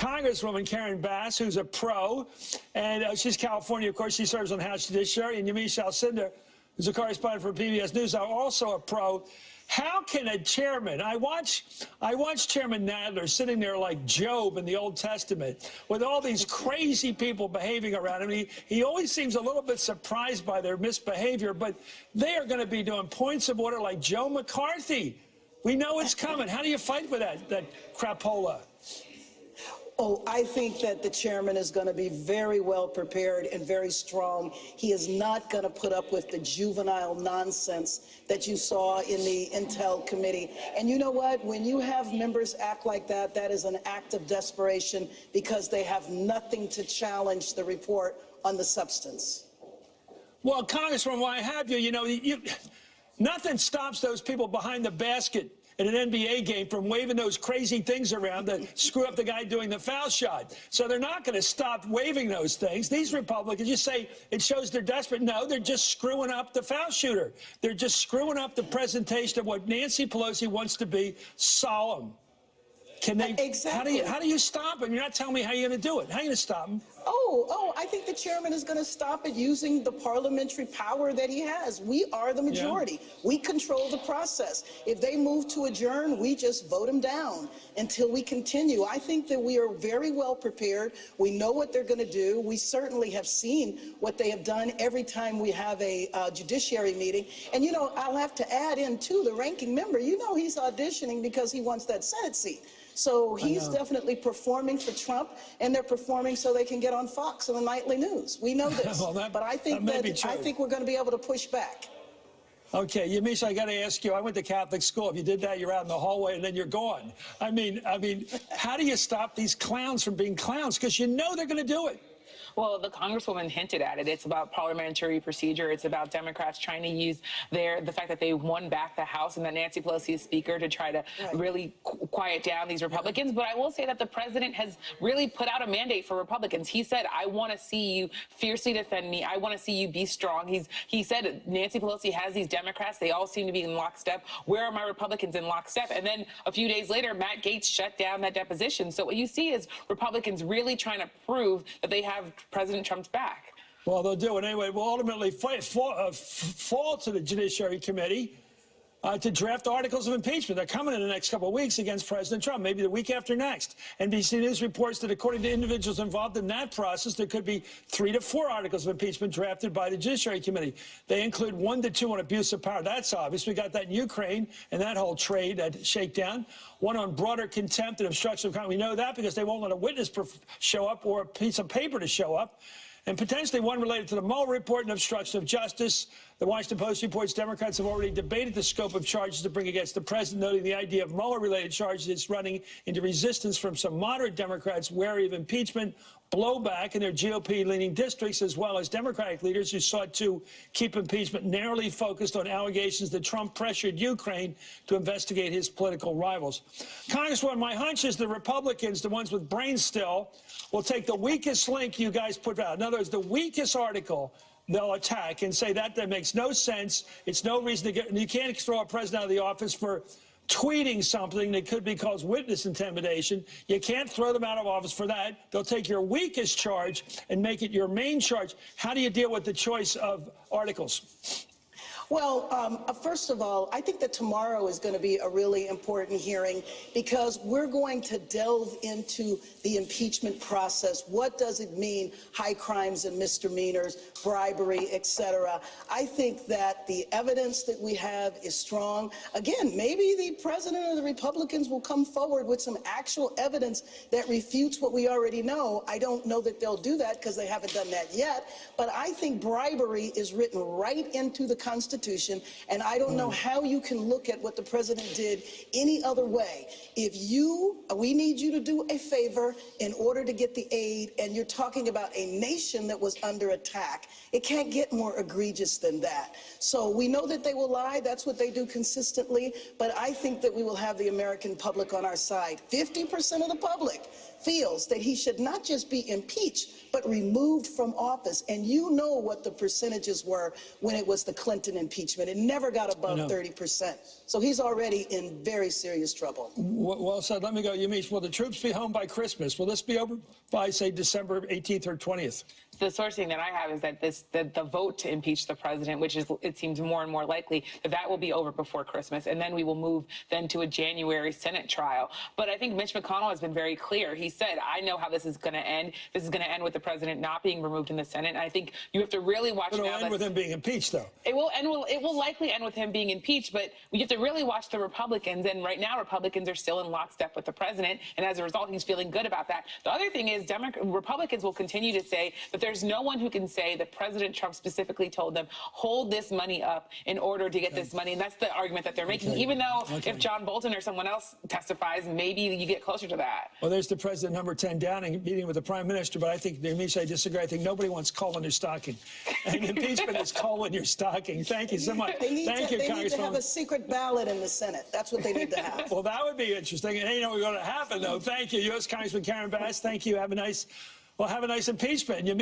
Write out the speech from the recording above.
Congresswoman Karen Bass, who's a pro, and she's California, of course. She serves on the House Judiciary, and Yamiche Alcindor, who's a correspondent for PBS News, are also a pro. How can a chairman, I watch Chairman Nadler sitting there like Job in the Old Testament with all these crazy people behaving around him. He always seems a little bit surprised by their misbehavior, but they are going to be doing points of order like Joe McCarthy. We know it's coming. How do you fight with that crapola? Oh, I think that the chairman is going to be very well prepared and very strong. He is not going to put up with the juvenile nonsense that you saw in the Intel committee. And you know what? When you have members act like that, that is an act of desperation because they have nothing to challenge the report on the substance. Well, Congressman, why have you? You know, nothing stops those people behind the basket in an NBA game from waving those crazy things around that screw up the guy doing the foul shot. So they're not going to stop waving those things. These Republicans, you say it shows they're desperate. No, they're just screwing up the foul shooter. They're just screwing up the presentation of what Nancy Pelosi wants to be, solemn. Can they? Exactly. How do you stop him? You're not telling me how you're going to do it. How are you going to stop him? I think the chairman is going to stop it using the parliamentary power that he has. We are the majority. Yeah. We control the process. If they move to adjourn, we just vote them down until we continue. I think that we are very well prepared. We know what they're going to do. We certainly have seen what they have done every time we have a judiciary meeting. And, you know, I'll have to add in, too, the ranking member. You know he's auditioning because he wants that Senate seat. So he's definitely performing for Trump, and they're performing so they can get on Fox and the nightly news. We know this, well, but I think we're going to be able to push back. Okay, Yamiche, I got to ask you. I went to Catholic school. If you did that, you're out in the hallway and then you're gone. I mean, how do you stop these clowns from being clowns? Because you know they're going to do it. Well, the Congresswoman hinted at it. It's about parliamentary procedure. It's about Democrats trying to use the fact that they won back the House and that Nancy Pelosi is Speaker to try to really quiet down these Republicans. But I will say that the president has really put out a mandate for Republicans. He said, I want to see you fiercely defend me. I want to see you be strong. He said Nancy Pelosi has these Democrats. They all seem to be in lockstep. Where are my Republicans in lockstep? And then a few days later, Matt Gaetz shut down that deposition. So what you see is Republicans really trying to prove that they have President Trump's back. Well, they'll do it anyway. We'll ultimately fall to the Judiciary Committee to draft articles of impeachment. They're coming in the next couple of weeks against President Trump, maybe the week after next. NBC News reports that according to individuals involved in that process, there could be 3 to 4 articles of impeachment drafted by the Judiciary Committee. They include 1 to 2 on abuse of power. That's obvious. We got that in Ukraine and that whole trade, that shakedown. 1 on broader contempt and obstruction of Congress. We know that because they won't let a witness show up or a piece of paper to show up. And potentially 1 related to the Mueller report and obstruction of justice. The Washington Post reports Democrats have already debated the scope of charges to bring against the president, noting the idea of Mueller-related charges is running into resistance from some moderate Democrats wary of impeachment, blowback in their GOP-leaning districts, as well as Democratic leaders who sought to keep impeachment narrowly focused on allegations that Trump pressured Ukraine to investigate his political rivals. Congresswoman, my hunch is the Republicans, the ones with brain still, will take the weakest link you guys put out. In other words, the weakest article they'll attack and say that makes no sense. It's no reason to get, and you can't throw a president out of the office for tweeting something that could be cause witness intimidation. You can't throw them out of office for that. They'll take your weakest charge and make it your main charge. How do you deal with the choice of articles? Well, first of all, I think that tomorrow is going to be a really important hearing because we're going to delve into the impeachment process. What does it mean, high crimes and misdemeanors, bribery, et cetera? I think that the evidence that we have is strong. Again, maybe the president or the Republicans will come forward with some actual evidence that refutes what we already know. I don't know that they'll do that because they haven't done that yet. But I think bribery is written right into the Constitution. And I don't know how you can look at what the president did any other way. We need you to do a favor in order to get the aid, and you're talking about a nation that was under attack. It can't get more egregious than that. So we know that they will lie. That's what they do consistently. But I think that we will have the American public on our side. 50% of the public feels that he should not just be impeached, but removed from office. And you know what the percentages were when it was the Clinton impeachment. It never got above 30%. So he's already in very serious trouble. Well said. Let me go. Yamiche, will the troops be home by Christmas? Will this be over by, say, December 18th or 20th? The sourcing that I have is that the vote to impeach the president, which is, it seems more and more likely, that will be over before Christmas, and then we will move then to a January Senate trial. But I think Mitch McConnell has been very clear. He said, I know how this is going to end. This is going to end with the president not being removed in the Senate. And I think you have to really watch now. It'll end with him being impeached, though. It will likely end with him being impeached, but you have to really watch the Republicans. And right now, Republicans are still in lockstep with the president, and as a result, he's feeling good about that. The other thing is Republicans will continue to say that there's no one who can say that President Trump specifically told them, hold this money up in order to get this money. And that's the argument that they're making, even though if John Bolton or someone else testifies, maybe you get closer to that. Well, there's the president, number 10 Downing, meeting with the prime minister, but I think, Yamiche, I disagree. I think nobody wants coal in their stocking. And impeachment is coal in your stocking. Thank you so much. Thank you, Congressman. They need to have a secret ballot in the Senate. That's what they need to have. Well, that would be interesting. And ain't no going to happen, though. Thank you, U.S. Congressman Karen Bass. Thank you. Have a nice impeachment.